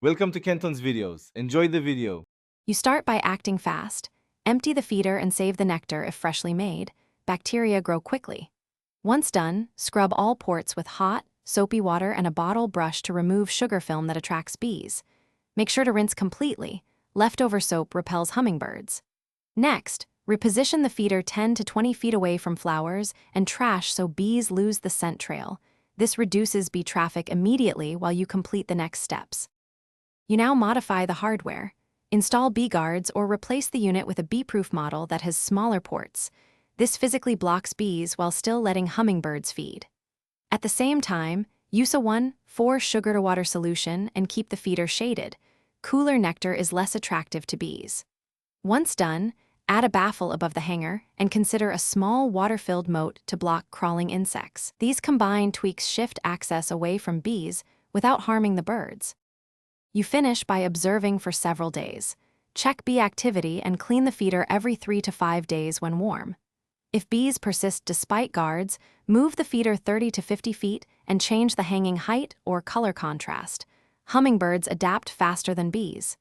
Welcome to Kenton's videos. Enjoy the video. You start by acting fast. Empty the feeder and save the nectar if freshly made. Bacteria grow quickly. Once done, scrub all ports with hot, soapy water and a bottle brush to remove sugar film that attracts bees. Make sure to rinse completely. Leftover soap repels hummingbirds. Next, reposition the feeder 10 to 20 feet away from flowers and trash so bees lose the scent trail. This reduces bee traffic immediately while you complete the next steps. You now modify the hardware. Install bee guards or replace the unit with a bee-proof model that has smaller ports. This physically blocks bees while still letting hummingbirds feed. At the same time, use a 1:4 sugar-to-water solution and keep the feeder shaded. Cooler nectar is less attractive to bees. Once done, add a baffle above the hanger and consider a small water-filled moat to block crawling insects. These combined tweaks shift access away from bees without harming the birds. You finish by observing for several days. Check bee activity and clean the feeder every 3 to 5 days when warm. If bees persist despite guards, move the feeder 30 to 50 feet and change the hanging height or color contrast. Hummingbirds adapt faster than bees.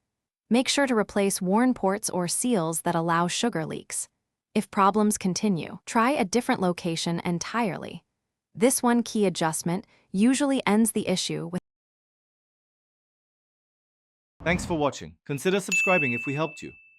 Make sure to replace worn ports or seals that allow sugar leaks. If problems continue, try a different location entirely. This one key adjustment usually ends the issue with Thanks for watching. Consider subscribing if we helped you.